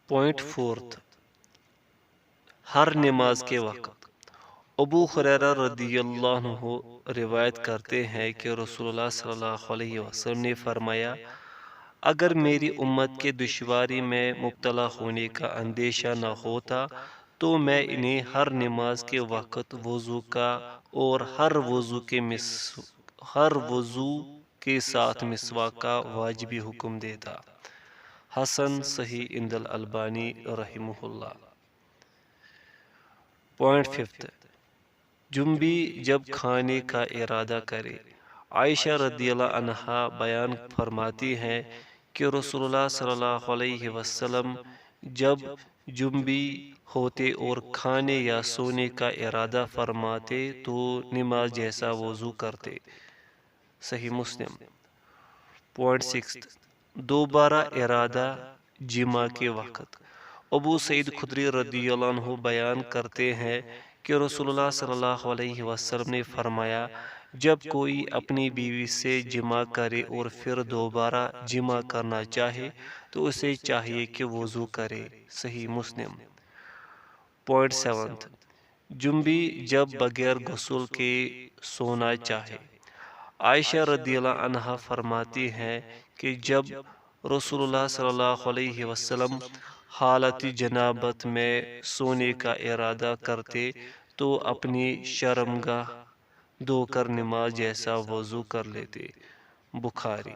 Point fourth, ہر نماز کے وقت ابو ہریرہ رضی اللہ عنہ روایت کرتے ہیں کہ رسول اللہ صلی اللہ علیہ وسلم نے فرمایا، اگر میری امت کے دشواری میں مبتلا ہونے کا اندیشہ نہ ہوتا تو میں انہیں ہر نماز کے وقت وضو کا اور ہر وضو کے ساتھ مسواک کا واجبی حکم دیتا۔ حسن صحیح عند الالبانی رحمہ اللہ۔ پوائنٹ ففتھ، جنبی جب کھانے کا ارادہ کرے۔ عائشہ رضی اللہ عنہا بیان فرماتی ہیں کہ رسول اللہ صلی اللہ علیہ وسلم جب جنبی ہوتے اور کھانے یا سونے کا ارادہ فرماتے تو نماز جیسا وضو کرتے۔ صحیح مسلم۔ پوائنٹ سکس، دوبارہ ارادہ جمعہ کے وقت۔ ابو سعید خدری رضی اللہ عنہ بیان کرتے ہیں کہ رسول اللہ صلی اللہ علیہ وسلم نے فرمایا، جب کوئی اپنی بیوی سے جمع کرے اور پھر دوبارہ جمع کرنا چاہے تو اسے چاہیے کہ وضو کرے۔ صحیح مسلم۔ پوائنٹ سیونتھ، جنبی جب بغیر غسل کے سونا چاہے۔ عائشہ رضی اللہ عنہا فرماتی ہیں کہ جب رسول اللہ صلی اللہ علیہ وسلم حالت جنابت میں سونے کا ارادہ کرتے تو اپنی شرمگاہ دھو کر نماز جیسا وضو کر لیتے۔ بخاری۔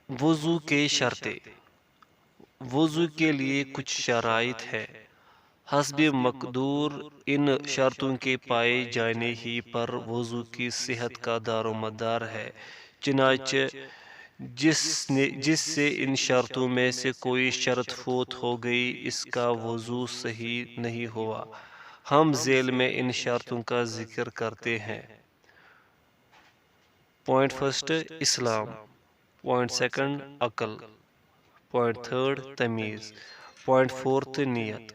وضو کے شرطیں۔ وضو کے لیے کچھ شرائط ہے، حسب مقدور ان شرطوں کے پائے جانے ہی پر وضو کی صحت کا دار و مدار ہے، چنانچہ جس سے ان شرطوں میں سے کوئی شرط فوت ہو گئی اس کا وضو صحیح نہیں ہوا۔ ہم ذیل میں ان شرطوں کا ذکر کرتے ہیں۔ پوائنٹ فرسٹ، اسلام۔ پوائنٹ سیکنڈ، عقل۔ پوائنٹ تھرڈ، تمیز۔ پوائنٹ فورتھ، نیت۔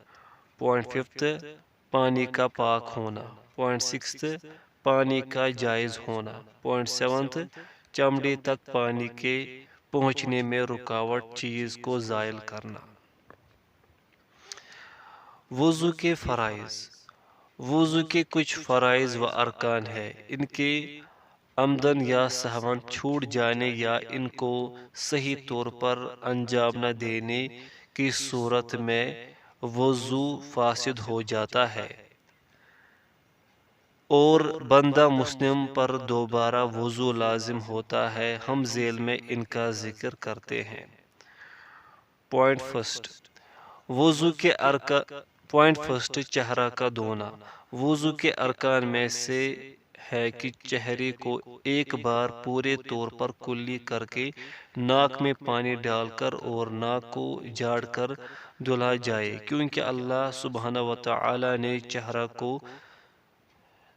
پوائنٹ ففتھ، پانی کا پاک ہونا۔ پوائنٹ سکستھ، پانی کا جائز ہونا۔ پوائنٹ سیونتھ، چمڑی تک پانی کے پہنچنے میں رکاوٹ چیز کو زائل کرنا۔ وضو کے فرائض۔ وضو کے کچھ فرائض و ارکان ہیں، ان کے عمدن یا سہون چھوٹ جانے یا ان کو صحیح طور پر انجام نہ دینے کی صورت میں وضو فاسد ہو جاتا ہے اور بندہ مسلم پر دوبارہ وضو لازم ہوتا ہے۔ ہم ذیل میں ان کا ذکر کرتے ہیں۔ پوائنٹ فرسٹ، وضو کے پوائنٹ فرسٹ، چہرہ کا دھونا۔ وضو کے ارکان میں سے ہے کہ چہرے کو ایک بار پورے طور پر کلی کر کے ناک میں پانی ڈال کر اور ناک کو جھاڑ کر دھلا جائے، کیونکہ اللہ سبحانہ وتعالی نے چہرہ کو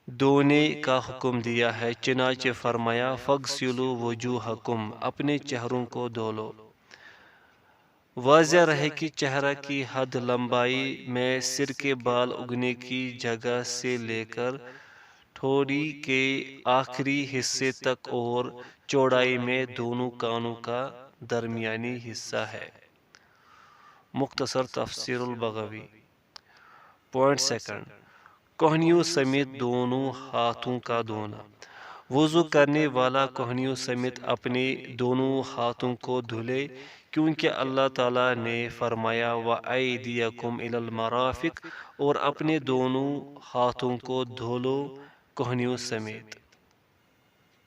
دھونے کا حکم دیا ہے، چنانچہ فرمایا فَاغْسِلُوا وُجُوهَكُمْ، اپنے چہروں کو دھو لو۔ واضح رہے کہ چہرہ کی حد لمبائی میں سر کے بال اگنے کی جگہ سے لے کر ٹھوڑی کے آخری حصے تک اور چوڑائی میں دونوں کانوں کا درمیانی حصہ ہے۔ مختصر تفسیر البغوی۔ پوائنٹ سیکنڈ، کوہنیوں سمیت دونوں ہاتھوں کا دھونا۔ وضو کرنے والا کوہنیوں سمیت اپنے دونوں ہاتھوں کو دھلے، کیونکہ اللہ تعالیٰ نے فرمایا وَأَيْدِيَكُمْ إِلَى الْمَرَافِقِ، اور اپنے دونوں ہاتھوں کو دھو لو کوہنیوں سمیت۔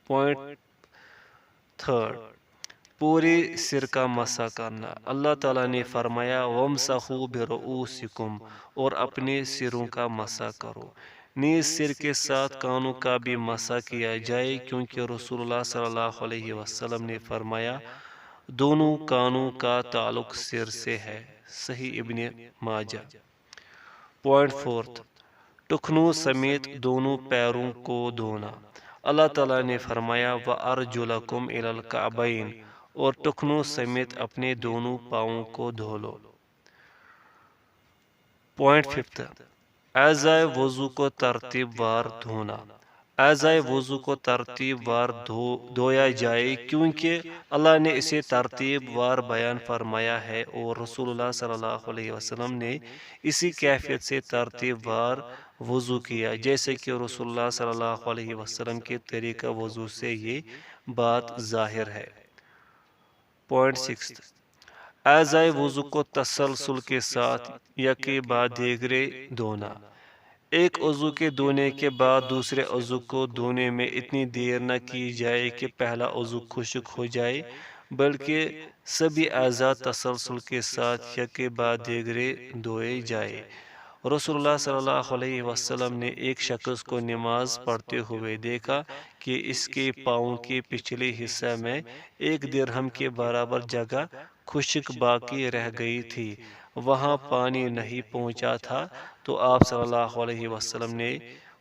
پوائنٹ تھرڈ، پورے سر کا مسح کرنا۔ اللہ تعالیٰ نے فرمایا وَامْسَحُوا بِرُؤُوسِكُمْ، اور اپنے سروں کا مسح کرو۔ نیز سر کے ساتھ کانوں کا بھی مسح کیا جائے، کیونکہ رسول اللہ صلی اللہ علیہ وسلم نے فرمایا دونوں کانوں کا تعلق سر سے ہے۔ صحیح ابن ماجہ۔ پوائنٹ فورتھ، ٹخنوں سمیت دونوں پیروں کو دھونا۔ اللہ تعالیٰ نے فرمایا وَأَرْجُلَكُمْ إِلَى الْكَعْبَيْنِ، اور ٹخنوں سمیت اپنے دونوں پاؤں کو دھو لو۔ پوائنٹ ففتھ، اعضائے وضو کو ترتیب وار دھونا۔ اعضائے وضو کو ترتیب وار دھویا جائے، کیونکہ اللہ نے اسے ترتیب وار بیان فرمایا ہے اور رسول اللہ صلی اللہ علیہ وسلم نے اسی کیفیت سے ترتیب وار وضو کیا، جیسے کہ رسول اللہ صلی اللہ علیہ وسلم کے طریقہ وضو سے یہ بات ظاہر ہے۔ پوائنٹ 6، اعضائے وضو کو تسلسل کے ساتھ یکے بعد دیگرے دھونا۔ ایک عضو کے دھونے کے بعد دوسرے عضو کو دھونے میں اتنی دیر نہ کی جائے کہ پہلا عضو خشک ہو جائے، بلکہ سبھی اعضاء تسلسل کے ساتھ یکے بعد دیگرے دھوئے جائے۔ رسول اللہ صلی اللہ علیہ وسلم نے ایک شخص کو نماز پڑھتے ہوئے دیکھا کہ اس کے پاؤں کے پچھلے حصے میں ایک درہم کے برابر جگہ خشک باقی رہ گئی تھی، وہاں پانی نہیں پہنچا تھا، تو آپ صلی اللہ علیہ وسلم نے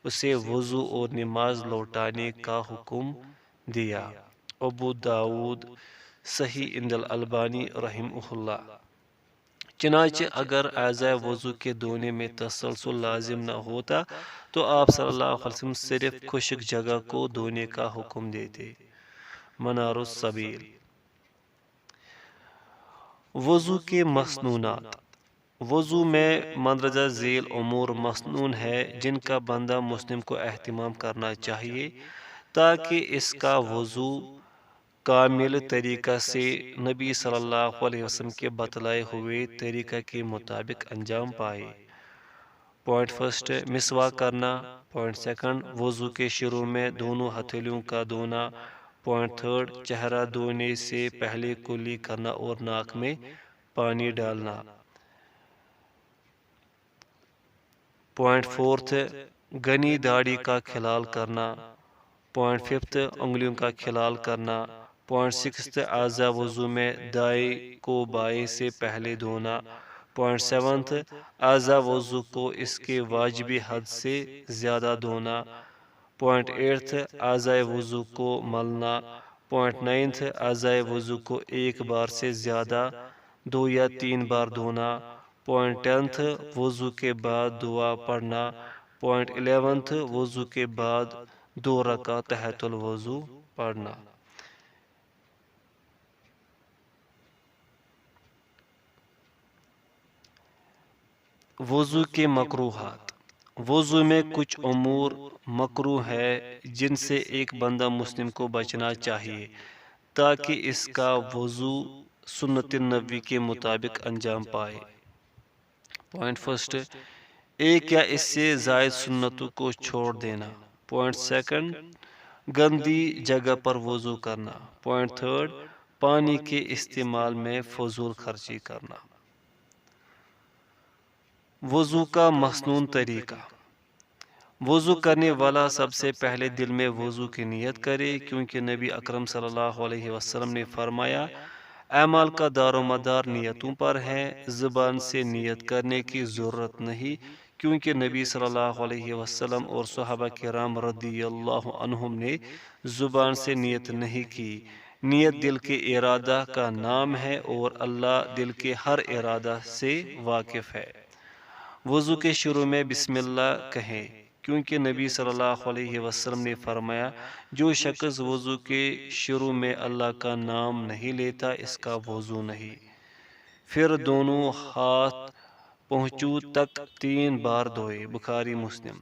اسے وضو اور نماز لوٹانے کا حکم دیا۔ ابو داود صحیح عند الالبانی رحمہ اللہ۔ چنانچہ اگر اعضائے وضو کے دھونے میں تسلسل لازم نہ ہوتا تو آپ صلی اللہ علیہ وسلم صرف خشک جگہ کو دھونے کا حکم دیتے۔ منار السبیل۔ وضو کے مسنونات۔ وضو میں مندرجہ ذیل امور مسنون ہے جن کا بندہ مسلم کو اہتمام کرنا چاہیے تاکہ اس کا وضو کامل طریقہ سے نبی صلی اللہ علیہ وسلم کے بتلائے ہوئے طریقہ کے مطابق انجام پائے۔ پوائنٹ 1، مسواک کرنا۔ پوائنٹ 2، وضو کے شروع میں دونوں ہتھیلیوں کا دھونا۔ پوائنٹ 3، چہرہ دھونے سے پہلے کلی کرنا اور ناک میں پانی ڈالنا۔ پوائنٹ 4، گھنی داڑھی کا کھلال کرنا۔ پوائنٹ 5، انگلیوں کا کھلال کرنا۔ پوائنٹ 6، اعضاء وضو میں دائیں کو بائیں سے پہلے دھونا۔ پوائنٹ 7، اعضاء وضو کو اس کے واجبی حد سے زیادہ دھونا۔ پوائنٹ 8، اعضاء وضو کو ملنا۔ پوائنٹ 9، اعضاء وضو کو ایک بار سے زیادہ 2 یا 3 بار دھونا۔ پوائنٹ 10، وضو کے بعد دعا پڑھنا۔ پوائنٹ 11، وضو کے بعد 2 رکعت تحیۃ الوضو پڑھنا۔ وضو کے مکروہات۔ وضو میں کچھ امور مکروہ ہے جن سے ایک بندہ مسلم کو بچنا چاہیے تاکہ اس کا وضو سنت نبوی کے مطابق انجام پائے۔ پوائنٹ 1، ایک یا اس سے زائد سنتوں کو چھوڑ دینا۔ پوائنٹ 2، گندی جگہ پر وضو کرنا۔ پوائنٹ 3، پانی کے استعمال میں فضول خرچی کرنا۔ وضو کا مسنون طریقہ۔ وضو کرنے والا سب سے پہلے دل میں وضو کی نیت کرے، کیونکہ نبی اکرم صلی اللہ علیہ وسلم نے فرمایا اعمال کا دار و مدار نیتوں پر ہے، زبان سے نیت کرنے کی ضرورت نہیں، کیونکہ نبی صلی اللہ علیہ وسلم اور صحابہ کرام رضی اللہ عنہم نے زبان سے نیت نہیں کی۔ نیت دل کے ارادہ کا نام ہے اور اللہ دل کے ہر ارادہ سے واقف ہے۔ وضو کے شروع میں بسم اللہ کہیں، کیونکہ نبی صلی اللہ علیہ وسلم نے فرمایا جو شخص وضو کے شروع میں اللہ کا نام نہیں لیتا اس کا وضو نہیں۔ پھر دونوں ہاتھ پہنچوں تک 3 بار دھوئے، بخاری مسلم۔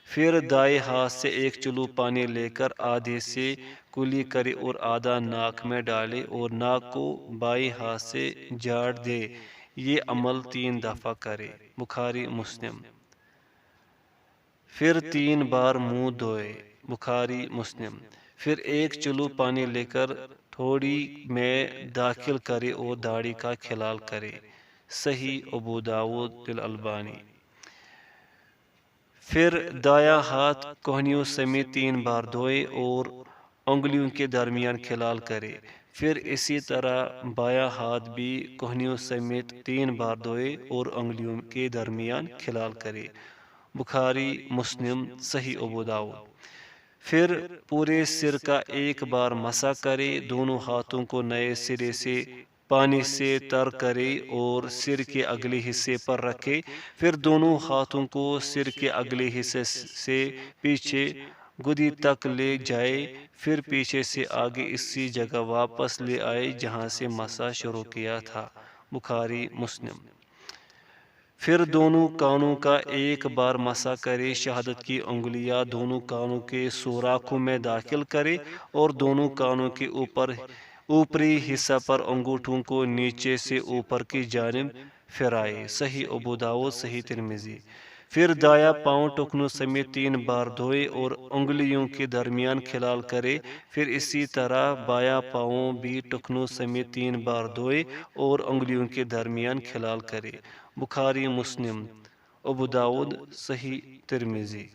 پھر دائیں ہاتھ سے ایک چلو پانی لے کر آدھے سے کلی کرے اور آدھا ناک میں ڈالے اور ناک کو بائیں ہاتھ سے جھاڑ دے، یہ عمل 3 دفعہ کرے، بخاری مسلم۔ پھر 3 بار منہ دھوئے، بخاری مسلم۔ پھر ایک چلو پانی لے کر ٹھوڑی میں داخل کرے اور داڑھی کا کھلال کرے، صحیح ابو داود الالبانی۔ پھر دایاں ہاتھ کوہنیوں سمیت 3 بار دھوئے اور انگلیوں کے درمیان کھلال کرے، پھر اسی طرح بایاں ہاتھ بھی کوہنیوں سمیت 3 بار دھوئے اور انگلیوں کے درمیان کھلال کرے، بخاری مسلم، صحیح ابو داود۔ پھر پورے سر کا ایک بار مسح کرے، دونوں ہاتھوں کو نئے سرے سے پانی سے تر کرے اور سر کے اگلے حصے پر رکھے، پھر دونوں ہاتھوں کو سر کے اگلے حصے سے پیچھے گدی تک لے جائے، پھر پیچھے سے آگے اسی جگہ واپس لے آئے جہاں سے مسح شروع کیا تھا۔ بخاری مسلم۔ پھر دونوں کانوں کا ایک بار مسح کرے، شہادت کی انگلیاں دونوں کانوں کے سوراخوں میں داخل کرے اور دونوں کانوں کے اوپری حصہ پر انگوٹھوں کو نیچے سے اوپر کی جانب پھرائے۔ صحیح ابو داؤد، صحیح ترمذی۔ پھر دایاں پاؤں ٹخنوں سمیت 3 بار دھوئے اور انگلیوں کے درمیان کھلال کرے، پھر اسی طرح بایاں پاؤں بھی ٹخنوں سمیت 3 بار دھوئے اور انگلیوں کے درمیان کھلال کرے۔ بخاری مسلم، ابو داؤد، صحیح ترمذی۔